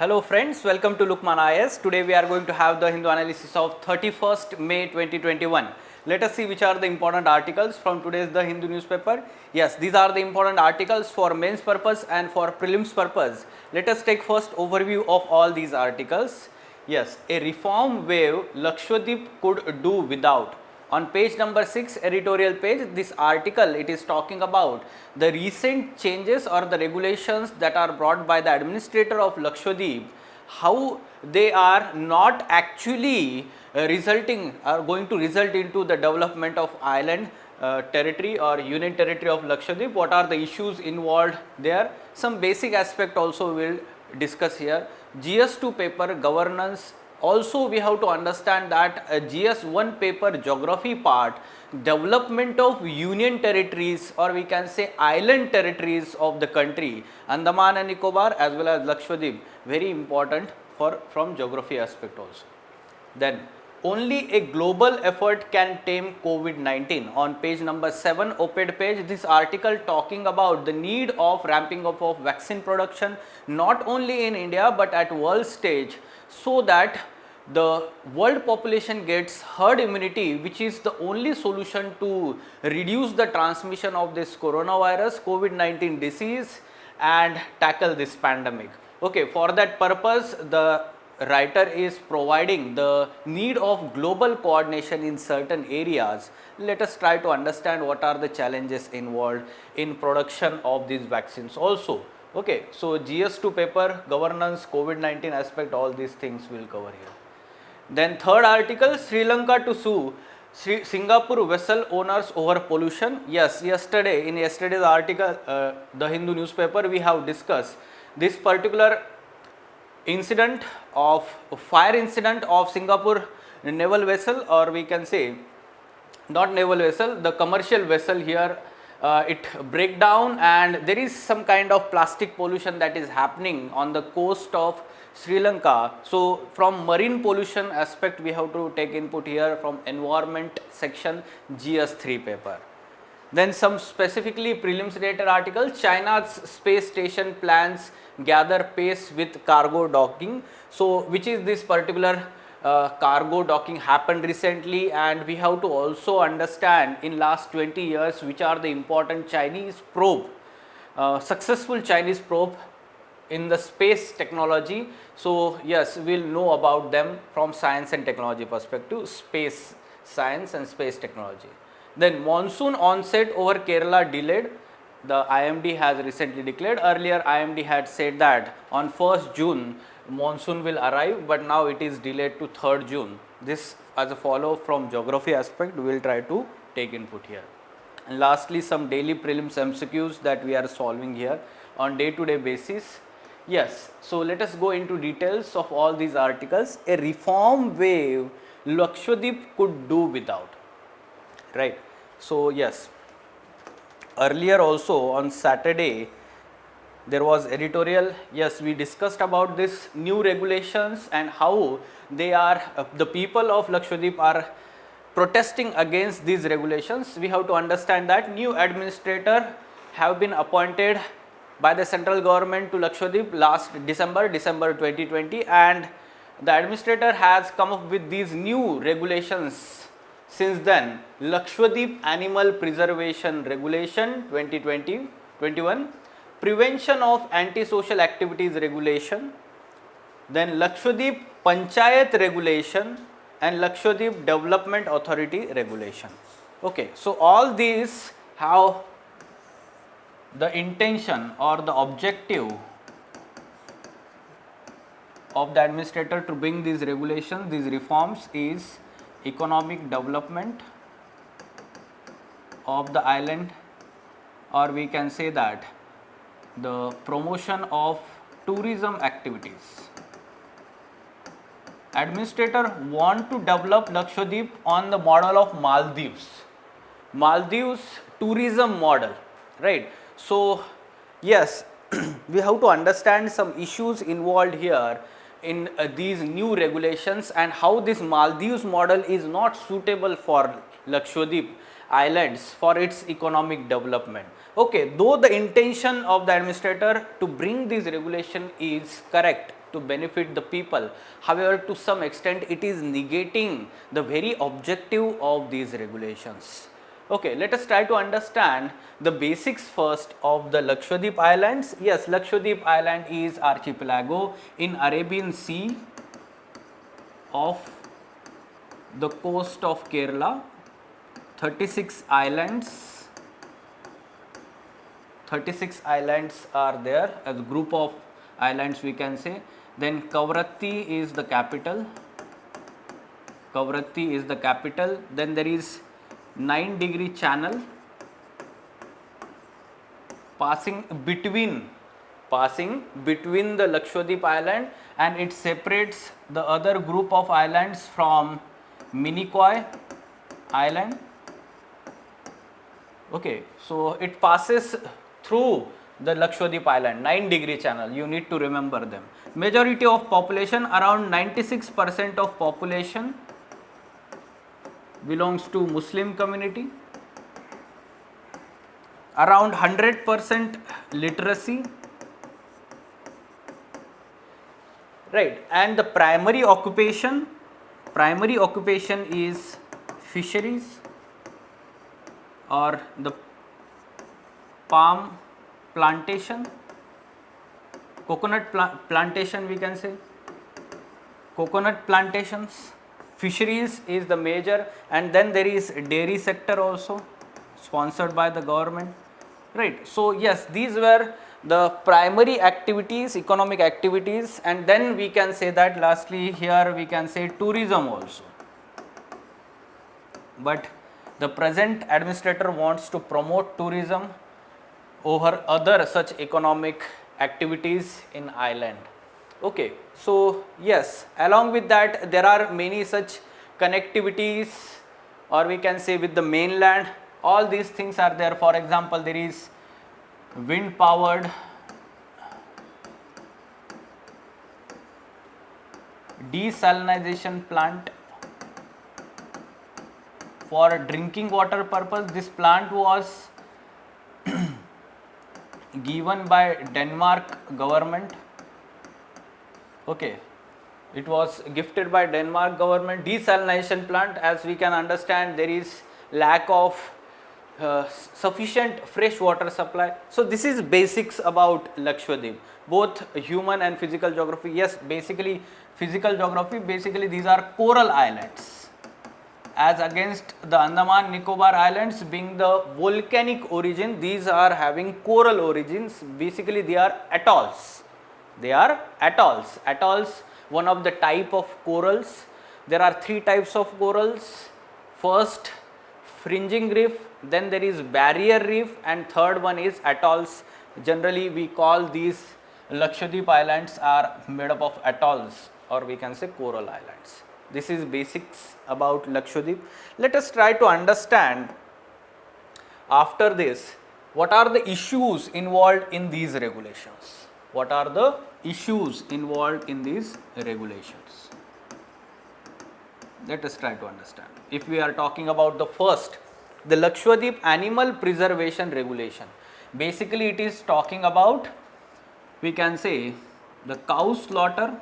Hello friends, welcome to Lukman IS. Today we are going to have the Hindu analysis of 31st May 2021. Let us see which are the important articles from today's The Hindu newspaper. Yes, these are the important articles for mains purpose and for prelims purpose. Let us take first overview of all these articles. Yes, a reform wave Lakshadweep could do without. On page number 6 editorial page, this article it is talking about the recent changes or the regulations that are brought by the administrator of Lakshadweep, how they are not actually are going to result into the development of island territory or union territory of Lakshadweep. What are the issues involved there? Some basic aspect also we will discuss here. GS2 paper governance. Also we have to understand that GS1 paper geography part, development of union territories or we can say island territories of the country, Andaman and Nicobar as well as Lakshadweep, very important from geography aspect also. Then only a global effort can tame COVID-19. On page number 7 op-ed page, this article talking about the need of ramping up of vaccine production not only in India but at world stage, so that the world population gets herd immunity, which is the only solution to reduce the transmission of this coronavirus COVID-19 disease and tackle this pandemic. Okay, for that purpose the writer is providing the need of global coordination in certain areas. Let us try to understand what are the challenges involved in production of these vaccines also. Okay, so GS2 paper, governance, COVID-19 aspect, all these things will cover here. Then third article, Sri Lanka to sue Singapore vessel owners over pollution. Yes, yesterday in yesterday's article, the Hindu newspaper, we have discussed this particular incident of fire incident of Singapore naval vessel, or we can say not naval vessel, the commercial vessel here. It break down and there is some kind of plastic pollution that is happening on the coast of Sri Lanka. So from marine pollution aspect we have to take input here from environment section GS3 paper. Then some specifically prelims related articles, China's space station plans gather pace with cargo docking. So which is this particular cargo docking happened recently, and we have to also understand in last 20 years which are the important Chinese probe, successful Chinese probe in the space technology. So yes, we will know about them from science and technology perspective, space science and space technology. Then monsoon onset over Kerala delayed. The IMD has recently declared. Earlier IMD had said that on 1st June monsoon will arrive, but now it is delayed to 3rd June. This as a follow from geography aspect we will try to take input here. And lastly, some daily prelims MCQs that we are solving here on day-to-day basis. Yes, so let us go into details of all these articles. A reform wave Lakshadweep could do without, right? So yes, earlier also on Saturday there was editorial. Yes, we discussed about this new regulations and how they are the people of Lakshadweep are protesting against these regulations. We have to understand that new administrator have been appointed by the central government to Lakshadweep last December 2020, and the administrator has come up with these new regulations since then. Lakshadweep Animal Preservation Regulation 2020-21, Prevention of Antisocial Activities Regulation, then Lakshadweep Panchayat Regulation and Lakshadweep Development Authority Regulation. Okay, so all these have the intention or the objective of the administrator to bring these regulations, these reforms is economic development of the island, or we can say that the promotion of tourism activities. Administrator want to develop Lakshadweep on the model of Maldives tourism model, right? So yes, we have to understand some issues involved here in these new regulations and how this Maldives model is not suitable for Lakshadweep islands for its economic development. Okay, though the intention of the administrator to bring this regulation is correct, to benefit the people. However, to some extent it is negating the very objective of these regulations. Okay, let us try to understand the basics first of the Lakshadweep Islands. Yes, Lakshadweep Island is archipelago in Arabian Sea of the coast of Kerala. 36 islands. 36 islands are there, as a group of islands we can say. Then Kavaratti is the capital. Kavaratti is the capital. Then there is 9-degree channel passing between the Lakshadweep Island, and it separates the other group of islands from Minicoy Island. Okay, so it passes through the Lakshadweep Island, 9-degree channel, you need to remember them. Majority of population, around 96% of population belongs to Muslim community. Around 100% literacy. Right, and the primary occupation is fisheries or the palm plantation, coconut plantation we can say, coconut plantations. Fisheries is the major, and then there is dairy sector also sponsored by the government, right. So yes, these were the primary activities, economic activities, and then we can say that lastly here we can say tourism also. But the present administrator wants to promote tourism over other such economic activities in island. Okay, so yes, along with that there are many such connectivities, or we can say with the mainland, all these things are there. For example, there is wind powered desalination plant for drinking water purpose. This plant was given by Denmark government. Okay, it was gifted by Denmark government. Desalination plant, as we can understand, there is lack of sufficient fresh water supply. So this is basics about Lakshadweep, both human and physical geography. Yes, basically physical geography, basically these are coral islands, as against the Andaman Nicobar Islands being the volcanic origin. These are having coral origins. Basically they are atolls. They are atolls. Atolls, one of the type of corals. There are 3 types of corals. First, fringing reef, then there is barrier reef, and third one is atolls. Generally we call these Lakshadweep Islands are made up of atolls, or we can say coral islands. This is basics about Lakshadweep. Let us try to understand after this what are the issues involved in these regulations. What are the issues involved in these regulations? Let us try to understand. If we are talking about the first, the Lakshadweep Animal Preservation Regulation. Basically it is talking about, we can say, the cow slaughter,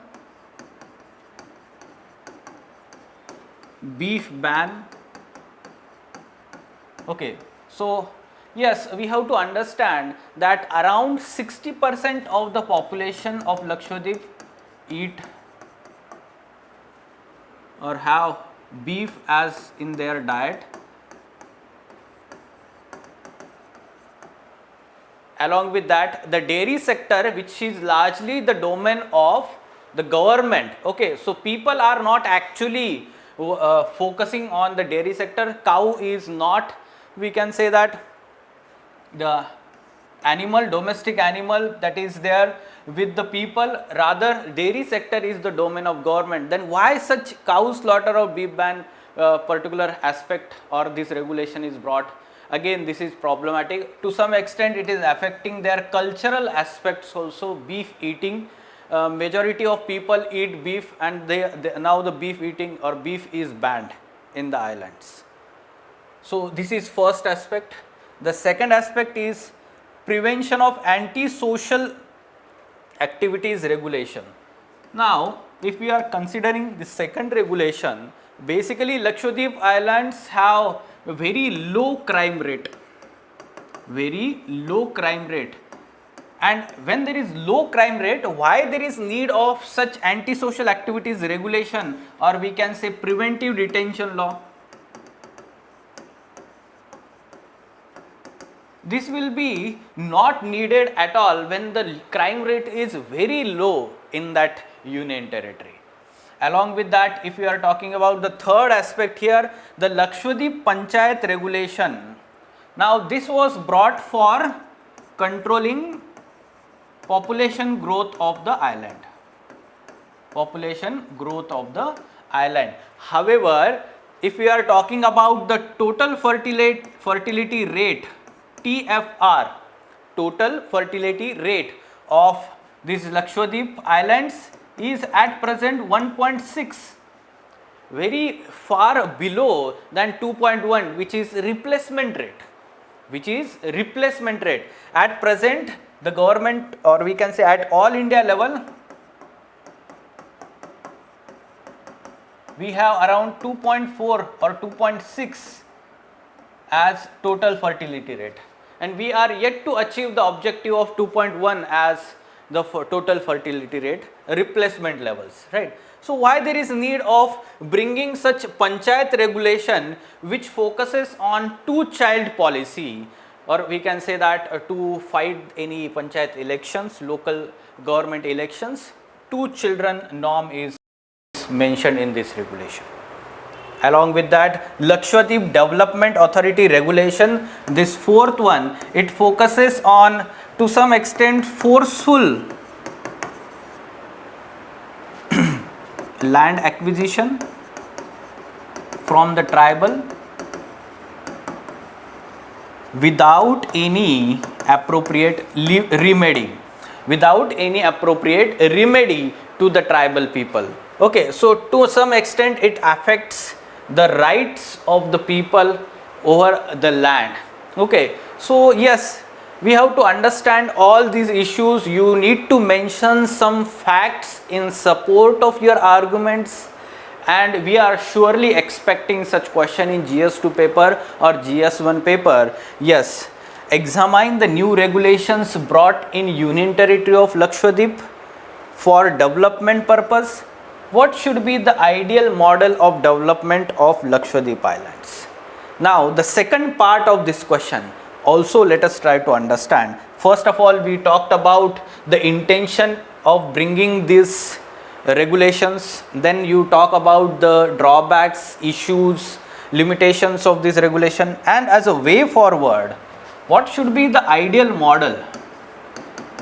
beef ban. Okay, so yes, we have to understand that around 60% of the population of Lakshadweep eat or have beef as in their diet. Along with that, the dairy sector, which is largely the domain of the government. Okay, so people are not actually focusing on the dairy sector. Cow is not, we can say that, the animal, domestic animal that is there with the people. Rather, dairy sector is the domain of government. Then why such cow slaughter or beef ban particular aspect or this regulation is brought? Again, this is problematic. To some extent it is affecting their cultural aspects also. Beef eating, majority of people eat beef, and now the beef eating or beef is banned in the islands. So this is first aspect. The second aspect is prevention of anti-social activities regulation. Now, if we are considering the second regulation, basically Lakshadweep Islands have a very low crime rate, very low crime rate. And when there is low crime rate, why there is need of such antisocial activities regulation, or we can say preventive detention law? This will be not needed at all when the crime rate is very low in that union territory. Along with that, if we are talking about the third aspect here, the Lakshadweep Panchayat regulation. Now this was brought for controlling population growth of the island. Population growth of the island. However, if we are talking about the total fertility rate, TFR, total fertility rate of these Lakshadweep Islands is at present 1.6, very far below than 2.1, which is replacement rate, At present, the government, or we can say at all India level, we have around 2.4 or 2.6 as total fertility rate, and we are yet to achieve the objective of 2.1 as the total fertility rate replacement levels, right? So why there is need of bringing such panchayat regulation which focuses on two-child policy, or we can say that to fight any panchayat elections, local government elections, 2 children norm is mentioned in this regulation. Along with that, Lakshadweep Development Authority regulation, this fourth one, it focuses on to some extent forceful land acquisition from the tribal without any appropriate remedy, to the tribal people. Okay, so to some extent it affects the rights of the people over the land. Okay, so yes, we have to understand all these issues. You need to mention some facts in support of your arguments, and we are surely expecting such question in GS2 paper or GS1 paper. Yes, examine the new regulations brought in Union Territory of Lakshadweep for development purpose. What should be the ideal model of development of Lakshadweep Islands? Now, the second part of this question also let us try to understand. First of all, we talked about the intention of bringing these regulations. Then you talk about the drawbacks, issues, limitations of this regulation, and as a way forward, what should be the ideal model?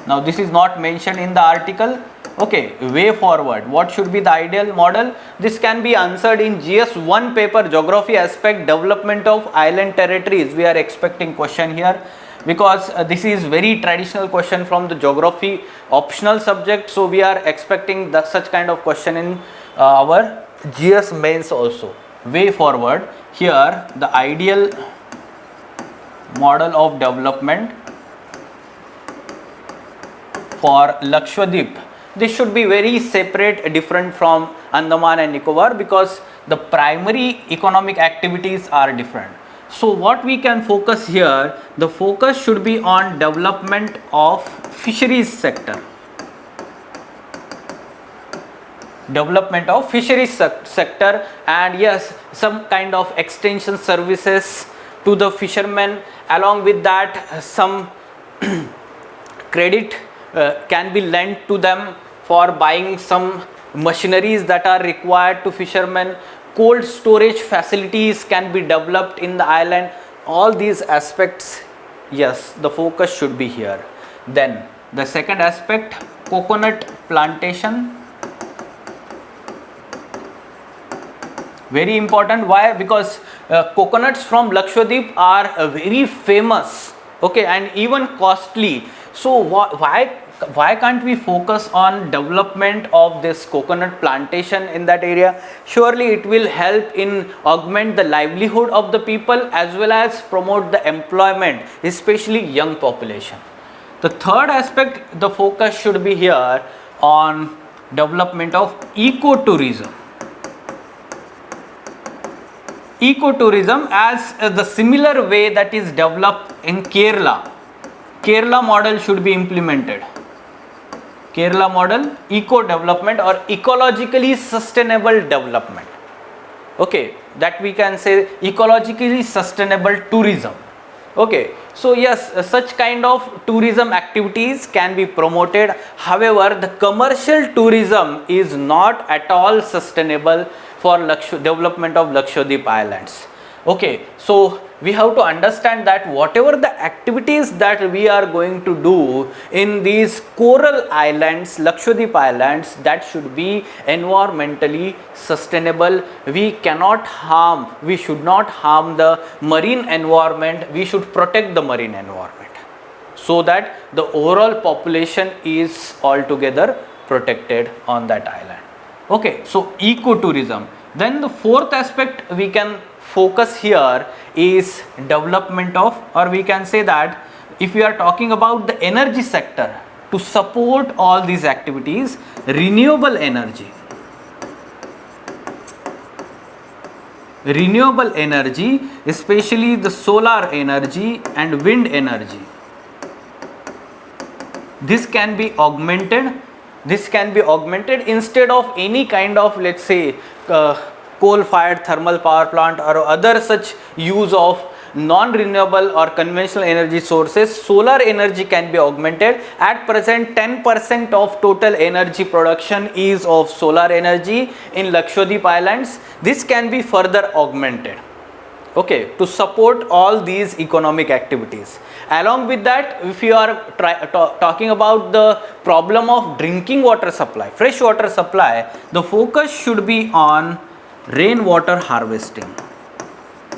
Now, this is not mentioned in the article. Okay, way forward, what should be the ideal model? This can be answered in GS1 paper, geography aspect, development of island territories. We are expecting question here because this is very traditional question from the geography optional subject. So we are expecting such kind of question in our GS mains also. Way forward, here the ideal model of development for Lakshadweep. This should be very separate, different from Andaman and Nicobar, because the primary economic activities are different. So what we can focus here, the focus should be on development of fisheries sector. Development of fisheries sector, and yes, some kind of extension services to the fishermen. Along with that, some credit can be lent to them for buying some machineries that are required to fishermen. Cold storage facilities can be developed in the island. All these aspects, yes, the focus should be here. Then the second aspect, coconut plantation. Very important. Why? Because coconuts from Lakshadweep are very famous, okay, and even costly. So why can't we focus on development of this coconut plantation in that area? Surely it will help in augment the livelihood of the people as well as promote the employment, especially young population. The third aspect, the focus should be here on development of ecotourism. Ecotourism as the similar way that is developed in Kerala. Kerala model should be implemented. Kerala model, eco development or ecologically sustainable development. Okay, that we can say ecologically sustainable tourism. Okay, so yes, such kind of tourism activities can be promoted. However, the commercial tourism is not at all sustainable for development of Lakshadweep Islands. Okay, so we have to understand that whatever the activities that we are going to do in these coral islands, Lakshadweep Islands, that should be environmentally sustainable. We cannot harm, we should not harm the marine environment, we should protect the marine environment so that the overall population is altogether protected on that island. Okay, so ecotourism. Then the fourth aspect we can focus here is development of, or we can say that if we are talking about the energy sector, to support all these activities, renewable energy, especially the solar energy and wind energy, this can be augmented. Instead of any kind of, let's say, coal fired thermal power plant or other such use of non-renewable or conventional energy sources. Solar energy can be augmented. At present, 10% of total energy production is of solar energy in Lakshadweep Islands. This can be further augmented, okay, to support all these economic activities. Along with that, if you are talking about the problem of drinking water supply, fresh water supply, the focus should be on rainwater harvesting.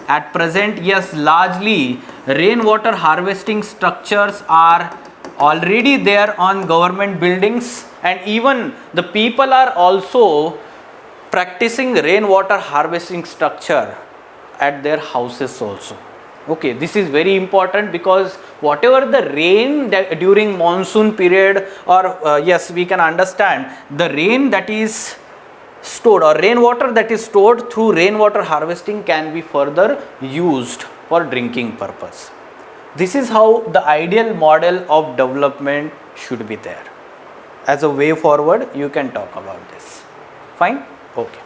At present, yes, largely rainwater harvesting structures are already there on government buildings, and even the people are also practicing rainwater harvesting structure at their houses also. Okay, this is very important because whatever the rain during monsoon period, or yes, we can understand the rain that is stored or rainwater that is stored through rainwater harvesting can be further used for drinking purpose. This is how the ideal model of development should be there. As a way forward, you can talk about this. Fine? Okay.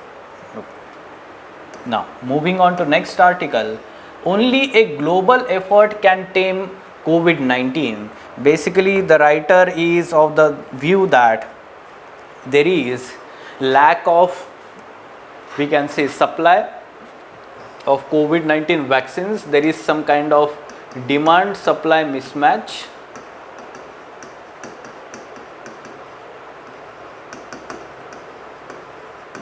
Now, moving on to next article. Only a global effort can tame COVID-19. Basically, the writer is of the view that there is lack of, we can say, supply of COVID-19 vaccines. There is some kind of demand supply mismatch.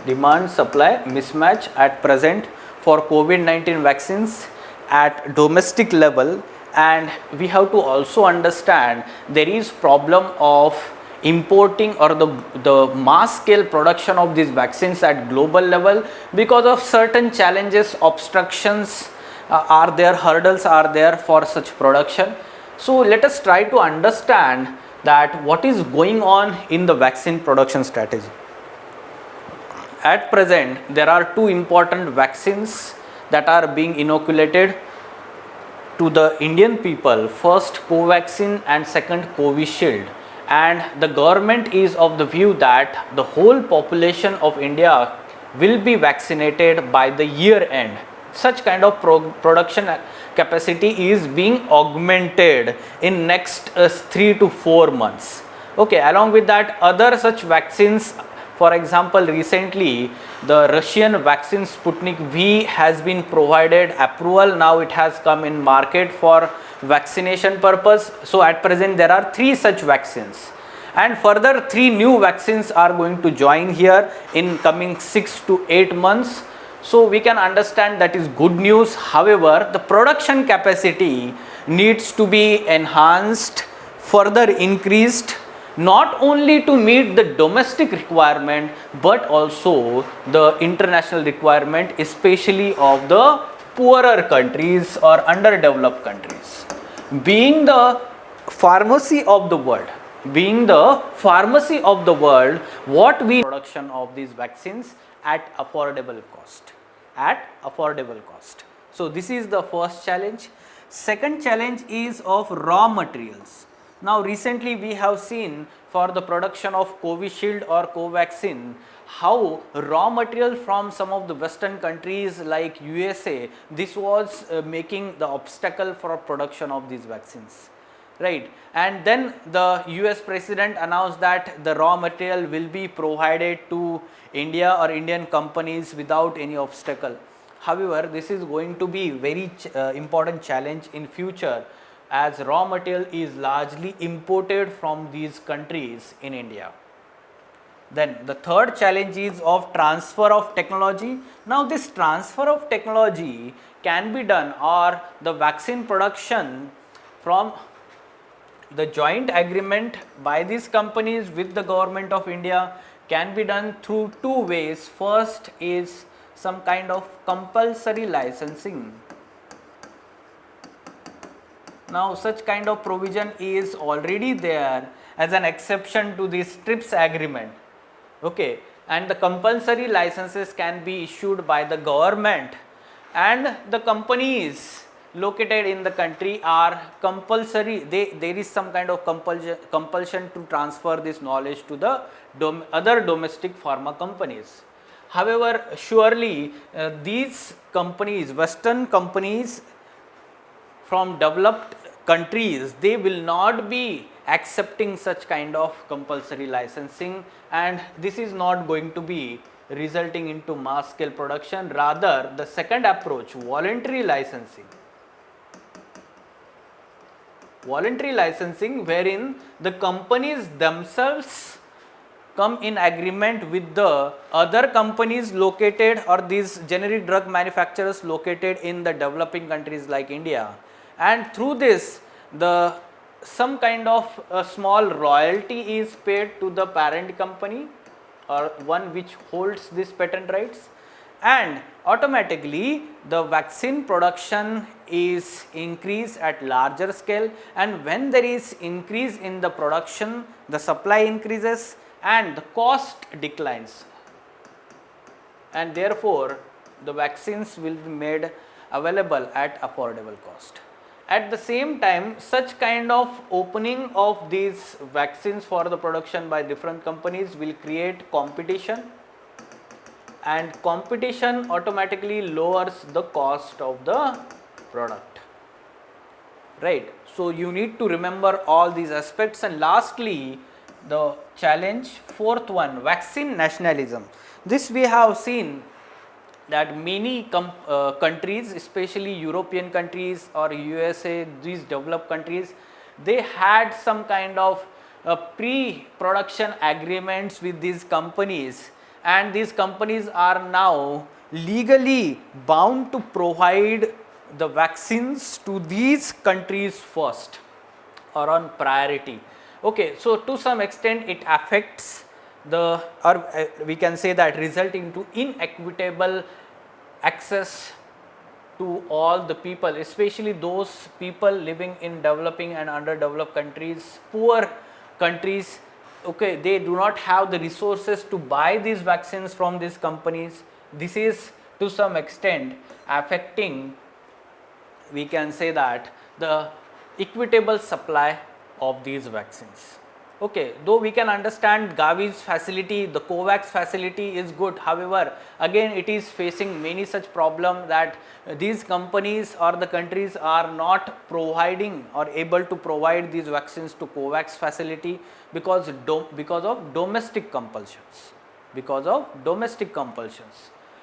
Demand supply mismatch at present for COVID-19 vaccines at domestic level, and we have to also understand there is problem of importing or the mass scale production of these vaccines at global level because of certain challenges, obstructions are there, hurdles are there for such production. So let us try to understand that what is going on in the vaccine production strategy. At present, there are two important vaccines that are being inoculated to the Indian people. First, Covaxin, and second, Covishield. And the government is of the view that the whole population of India will be vaccinated by the year end. Such kind of production capacity is being augmented in next 3 to 4 months. Okay, along with that, other such vaccines, for example, recently the Russian vaccine Sputnik V has been provided approval. Now it has come in market for vaccination purpose. So at present there are 3 such vaccines, and further 3 new vaccines are going to join here in coming 6 to 8 months. So we can understand that is good news. However, the production capacity needs to be enhanced, further increased, not only to meet the domestic requirement but also the international requirement, especially of the poorer countries or underdeveloped countries. Being the pharmacy of the world, being the pharmacy of the world, what we production of these vaccines at affordable cost, at affordable cost. So this is the first challenge. Second challenge is of raw materials. Now recently we have seen for the production of Covishield or Covaxin, how raw material from some of the western countries like USA, this was making the obstacle for production of these vaccines, right? And then the US president announced that the raw material will be provided to India or Indian companies without any obstacle. However, this is going to be very important challenge in future, as raw material is largely imported from these countries in India. Then the third challenge is of transfer of technology. Now this transfer of technology can be done, or the vaccine production from the joint agreement by these companies with the government of India can be done through two ways. First is some kind of compulsory licensing. Now such kind of provision is already there as an exception to this TRIPS agreement. Okay, and the compulsory licenses can be issued by the government, and the companies located in the country are compulsory, there is some kind of compulsion to transfer this knowledge to the other domestic pharma companies. However, surely these companies, western companies from developed countries, they will not be accepting such kind of compulsory licensing, and this is not going to be resulting into mass scale production. Rather, the second approach, voluntary licensing, wherein the companies themselves come in agreement with the other companies located, or these generic drug manufacturers located in the developing countries like India, and through this the some kind of a small royalty is paid to the parent company, or one which holds this patent rights, and automatically the vaccine production is increased at larger scale, and when there is increase in the production, the supply increases and the cost declines, and therefore the vaccines will be made available at affordable cost. At the same time, such kind of opening of these vaccines for the production by different companies will create competition, and competition automatically lowers the cost of the product, right? So you need to remember all these aspects. And lastly, the challenge, fourth one, vaccine nationalism. This we have seen that many countries, especially European countries or USA, these developed countries, they had some kind of pre-production agreements with these companies, and these companies are now legally bound to provide the vaccines to these countries first, or on priority. Okay, so to some extent it affects the, or we can say that result into inequitable access to all the people, especially those people living in developing and underdeveloped countries, poor countries. Okay, they do not have the resources to buy these vaccines from these companies. This is to some extent affecting, we can say that, the equitable supply of these vaccines. Okay, though we can understand Gavi's facility, the COVAX facility is good. However, again it is facing many such problems that these companies or the countries are not providing or able to provide these vaccines to COVAX facility because of domestic compulsions.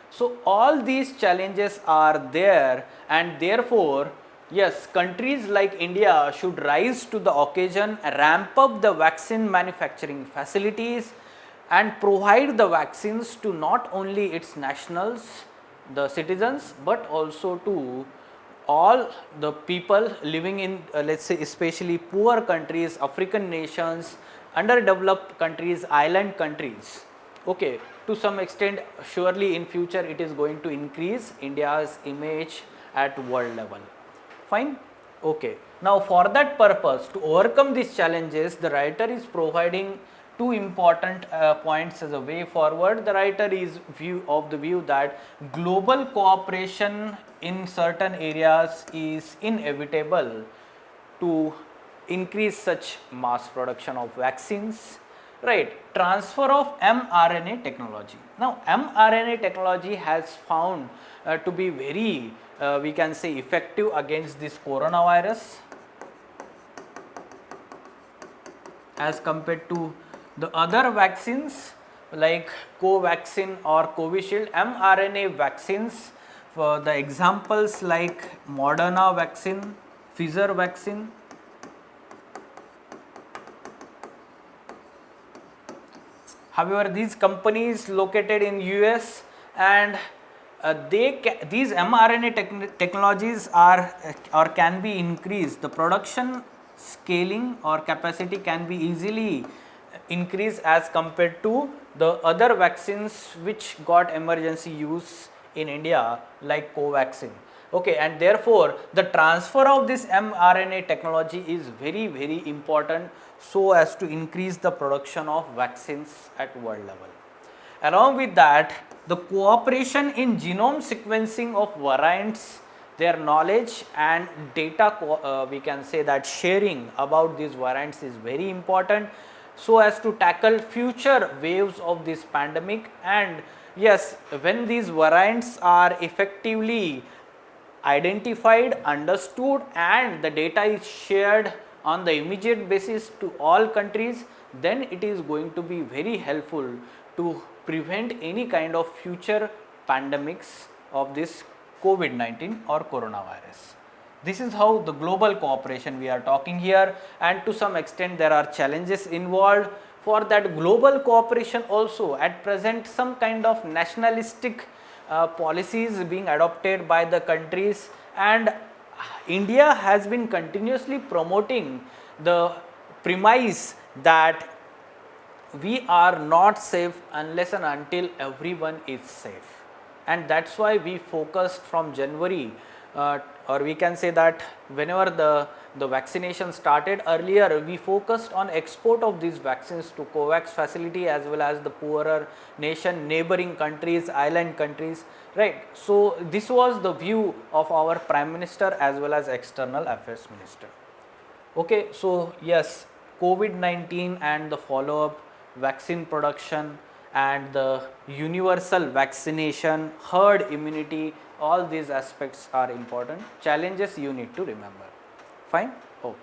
So all these challenges are there, and therefore yes, countries like India should rise to the occasion, ramp up the vaccine manufacturing facilities and provide the vaccines to not only its nationals, the citizens, but also to all the people living in let's say especially poor countries, African nations, underdeveloped countries, island countries. Okay, to some extent surely in future it is going to increase India's image at world level. Fine. Okay, now for that purpose, to overcome these challenges, the writer is providing two important points as a way forward. The writer is of the view that global cooperation in certain areas is inevitable to increase such mass production of vaccines, right? Transfer of mRNA technology. Now mRNA technology has found to be very we can say effective against this coronavirus as compared to the other vaccines like Covaxin or Covishield. mRNA vaccines, for the examples like Moderna vaccine, Pfizer vaccine, however these companies located in US, and these mRNA technologies are or can be increased. The production scaling or capacity can be easily increased as compared to the other vaccines which got emergency use in India like Covaxin. Okay, and therefore the transfer of this mRNA technology is very important so as to increase the production of vaccines at world level. Along with that, the cooperation in genome sequencing of variants, their knowledge and data we can say that sharing about these variants is very important so as to tackle future waves of this pandemic. And yes, when these variants are effectively identified, understood and the data is shared on the immediate basis to all countries, then it is going to be very helpful to prevent any kind of future pandemics of this COVID-19 or coronavirus. This is how the global cooperation we are talking here, and to some extent there are challenges involved. For that global cooperation also, at present some kind of nationalistic policies being adopted by the countries, and India has been continuously promoting the premise that we are not safe unless and until everyone is safe, and that is why we focused from January or we can say that whenever the vaccination started earlier, we focused on export of these vaccines to COVAX facility as well as the poorer nation, neighboring countries, island countries, right. So this was the view of our Prime Minister as well as External Affairs Minister. Okay, so yes, COVID-19 and the follow-up, vaccine production and the universal vaccination, herd immunity, all these aspects are important. Challenges you need to remember. Fine? Okay.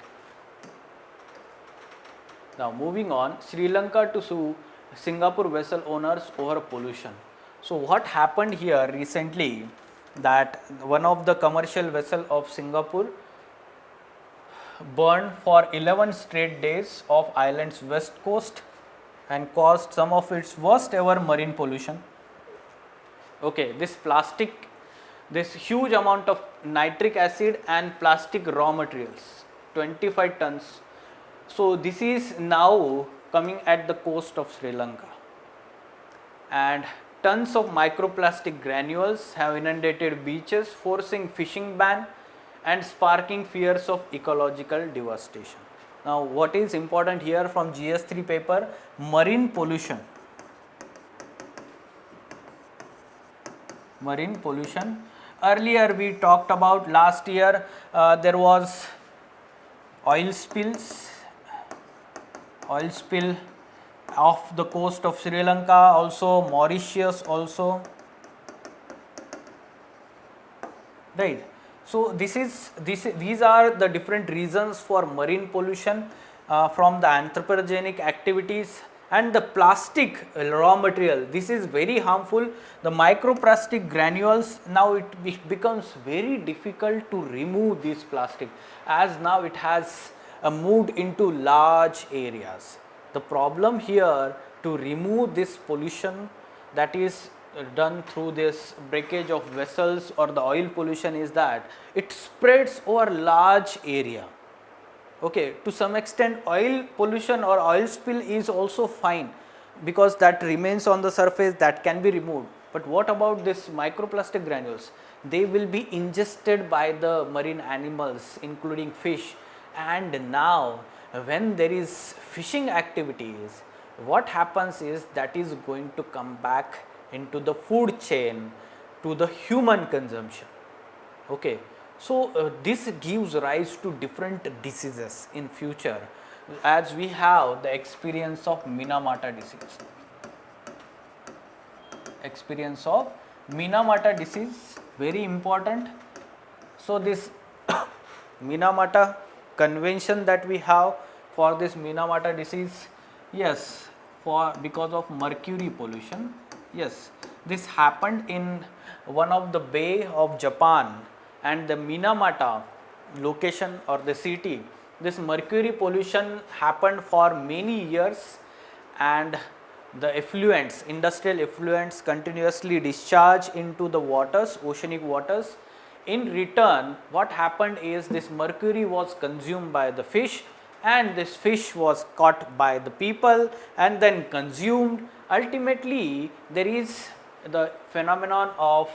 Now moving on, Sri Lanka to sue Singapore vessel owners over pollution. So what happened here recently, that one of the commercial vessel of Singapore burned for 11 straight days of island's west coast and caused some of its worst ever marine pollution. Okay, this plastic, this huge amount of nitric acid and plastic raw materials, 25 tons. So this is now coming at the coast of Sri Lanka, and tons of microplastic granules have inundated beaches, forcing fishing ban and sparking fears of ecological devastation. Now what is important here from GS3 paper, marine pollution. Marine pollution, earlier we talked about last year there was oil spill off the coast of Sri Lanka, also Mauritius also, right. So these are the different reasons for marine pollution from the anthropogenic activities. And the plastic raw material, this is very harmful. The microplastic granules, now it becomes very difficult to remove this plastic, as now it has moved into large areas. The problem here to remove this pollution that is done through this breakage of vessels or the oil pollution is that it spreads over large area. Okay, to some extent oil pollution or oil spill is also fine because that remains on the surface, that can be removed. But what about this microplastic granules? They will be ingested by the marine animals including fish, and now when there is fishing activities, what happens is that is going to come back into the food chain to the human consumption. Okay. So, this gives rise to different diseases in future, as we have the experience of Minamata disease. Experience of Minamata disease, very important. So, this Minamata convention that we have for this Minamata disease, yes, for because of mercury pollution, yes, this happened in one of the bay of Japan, and the Minamata location or the city, this mercury pollution happened for many years, and the effluents, industrial effluents continuously discharge into the waters, oceanic waters. In return, what happened is this mercury was consumed by the fish, and this fish was caught by the people and then consumed. Ultimately, there is the phenomenon of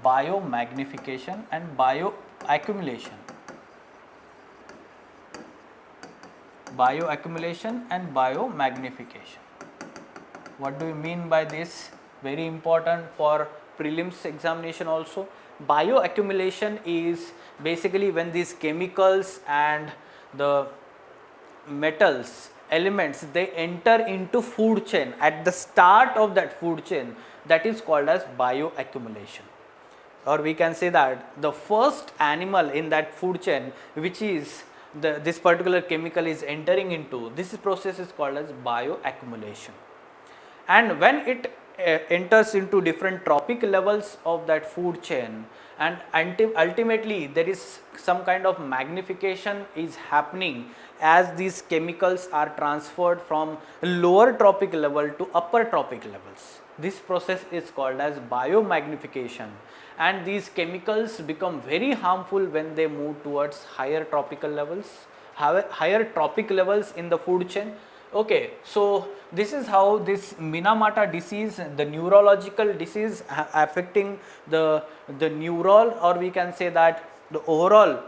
biomagnification and bioaccumulation. Bioaccumulation and biomagnification. What do you mean by this? Very important for prelims examination also. Bioaccumulation is basically when these chemicals and the metals, elements, they enter into food chain at the start of that food chain, that is called as bioaccumulation. Or we can say that the first animal in that food chain which is this particular chemical is entering into, this process is called as bioaccumulation. And when it enters into different trophic levels of that food chain, and ultimately there is some kind of magnification is happening as these chemicals are transferred from lower trophic level to upper trophic levels. This process is called as biomagnification, and these chemicals become very harmful when they move towards higher tropical levels, higher trophic levels in the food chain. Okay, so this is how this Minamata disease, the neurological disease affecting the neural, or we can say that the overall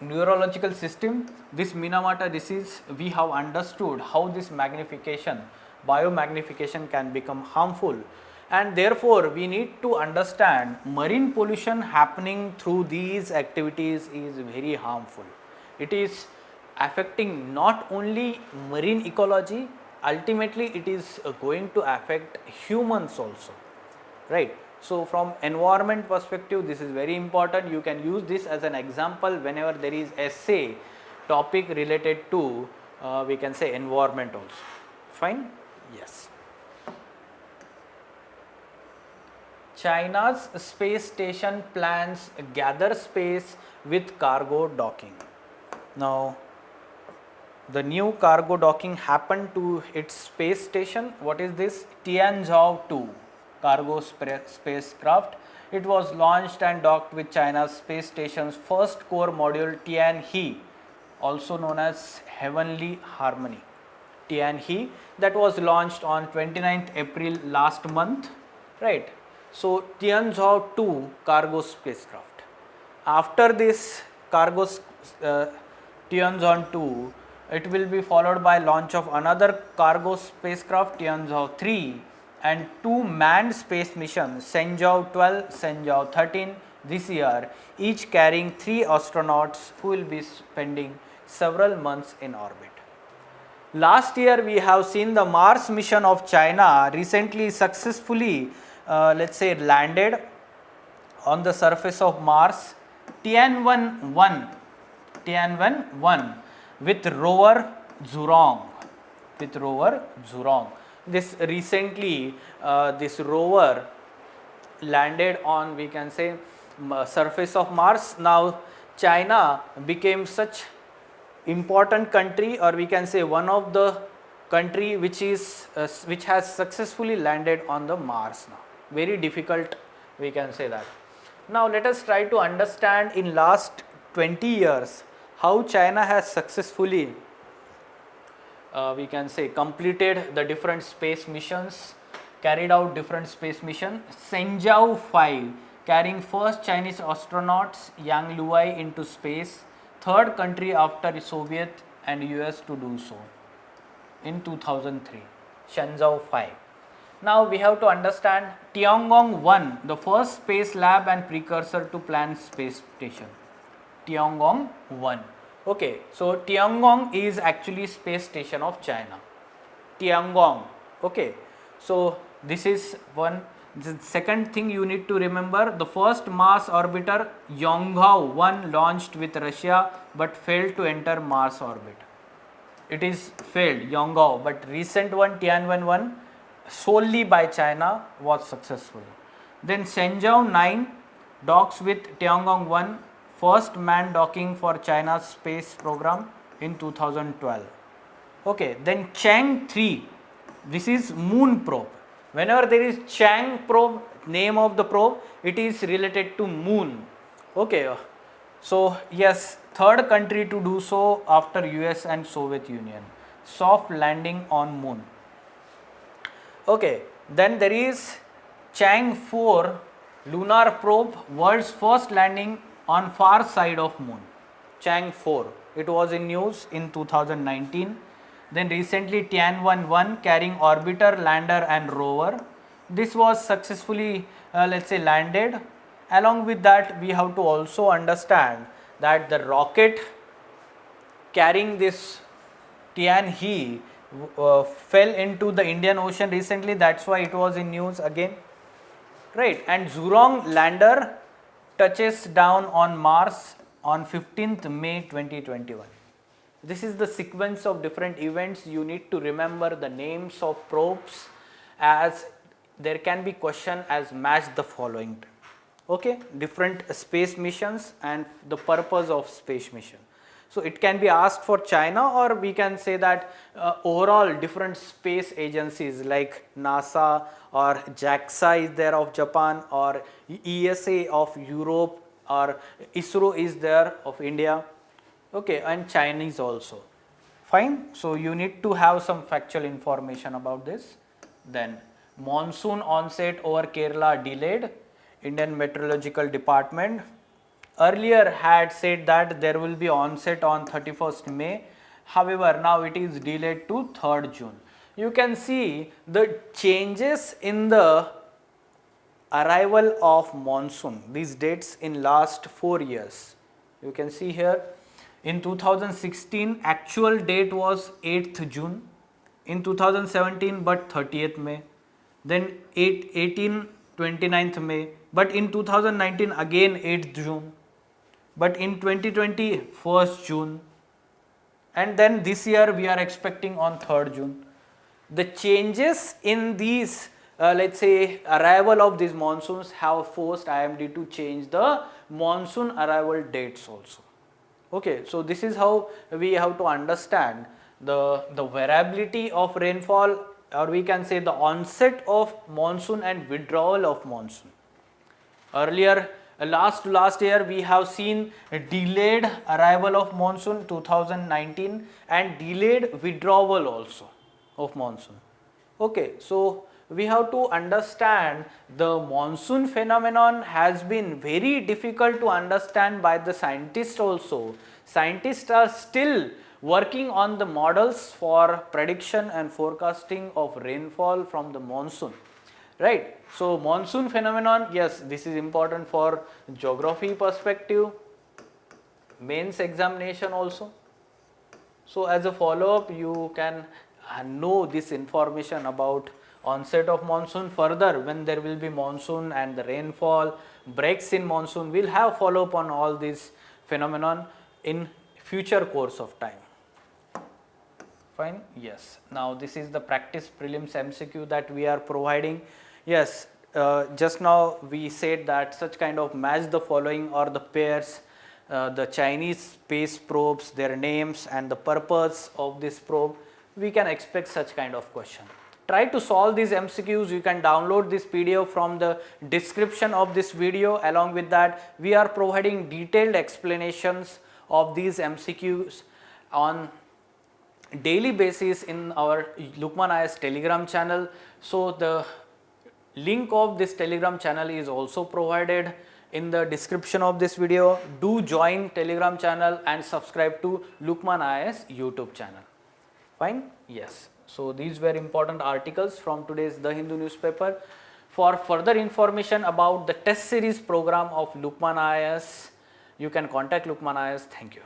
neurological system, this Minamata disease, we have understood how this magnification, biomagnification can become harmful, and therefore we need to understand marine pollution happening through these activities is very harmful. It is affecting not only marine ecology, ultimately it is going to affect humans also, right. So, from environment perspective, this is very important. You can use this as an example whenever there is essay topic related to we can say environment also. Fine? Yes. China's space station plans gather space with cargo docking. Now, the new cargo docking happened to its space station. What is this? Tianzhou 2 cargo spacecraft. It was launched and docked with China's space station's first core module Tianhe, also known as Heavenly Harmony. Tianhe, that was launched on 29th April last month, right. So, Tianzhou 2 cargo spacecraft. After this cargo Tianzhou 2, it will be followed by launch of another cargo spacecraft Tianzhou 3 and two manned space missions Shenzhou 12, Shenzhou 13 this year, each carrying 3 astronauts who will be spending several months in orbit. Last year we have seen the Mars mission of China recently successfully let us say landed on the surface of Mars. Tianwen-1 with rover Zhurong, this recently this rover landed on, we can say, surface of Mars. Now China became such important country, or we can say one of the country which is which has successfully landed on the Mars now. Very difficult, we can say that. Now let us try to understand in last 20 years how China has successfully we can say completed the different space missions carried out different space mission. Shenzhou 5 carrying first Chinese astronauts Yang Luai into space, third country after Soviet and US to do so in 2003. Shenzhou 5. Now we have to understand Tiangong 1, the first space lab and precursor to planned space station. Tiangong 1. Okay, so Tiangong is actually space station of China. Tiangong. Okay, so this is one. The second thing you need to remember, the first Mars orbiter Yonghao 1 launched with Russia but failed to enter Mars orbit. It is failed, Yonghao, but recent one Tianwen 1 solely by China was successful. Then Shenzhou 9 docks with Tiangong 1, first manned docking for China's space program in 2012. Okay, then Chang 3, this is moon probe. Whenever there is Chang probe, name of the probe, it is related to moon. Okay, so yes, third country to do so after US and Soviet Union. Soft landing on moon. Okay, then there is Chang 4 lunar probe, world's first landing on far side of moon. Chang 4, it was in news in 2019. Then recently Tianwen 1 carrying orbiter, lander and rover. This was successfully let's say landed. Along with that, we have to also understand that the rocket carrying this Tianhe fell into the Indian Ocean recently, that's why it was in news again, right? And Zhurong lander touches down on Mars on 15th May 2021. This is the sequence of different events. You need to remember the names of probes, as there can be question as match the following. Okay, different space missions and the purpose of space mission. So it can be asked for China, or we can say that overall different space agencies like NASA or JAXA is there of Japan, or ESA of Europe, or ISRO is there of India. Okay, and Chinese also. Fine. So you need to have some factual information about this. Then monsoon onset over Kerala delayed. Indian Meteorological Department earlier had said that there will be onset on 31st May. However, now it is delayed to 3rd June. You can see the changes in the arrival of monsoon, these dates in last 4 years. You can see here, in 2016 actual date was 8th June, in 2017 but 30th May, then 29th May, but in 2019 again 8th June, but in 2020 1st June, and then this year we are expecting on 3rd June. The changes in these let's say arrival of these monsoons have forced IMD to change the monsoon arrival dates also. Okay, so this is how we have to understand the variability of rainfall, or we can say the onset of monsoon and withdrawal of monsoon. Earlier last year we have seen a delayed arrival of monsoon 2019 and delayed withdrawal also of monsoon. Okay, so we have to understand the monsoon phenomenon has been very difficult to understand by the scientists also. Scientists are still working on the models for prediction and forecasting of rainfall from the monsoon, right? So monsoon phenomenon, yes, this is important for geography perspective, mains examination also. So as a follow up, you can know this information about onset of monsoon. Further, when there will be monsoon and the rainfall breaks in monsoon, we will have follow up on all these phenomenon in future course of time. Fine. Yes. Now this is the practice prelims MCQ that we are providing. Yes, just now we said that such kind of match the following or the pairs, the Chinese space probes, their names and the purpose of this probe, we can expect such kind of question. Try to solve these MCQs. You can download this PDF from the description of this video. Along with that, we are providing detailed explanations of these MCQs on daily basis in our Lukman IAS Telegram channel. So the Link of this Telegram channel is also provided in the description of this video. Do join Telegram channel and subscribe to Lukman IAS YouTube channel. Fine? Yes. So these were important articles from today's The Hindu newspaper. For further information about the test series program of Lukman IAS, you can contact Lukman IAS. Thank you.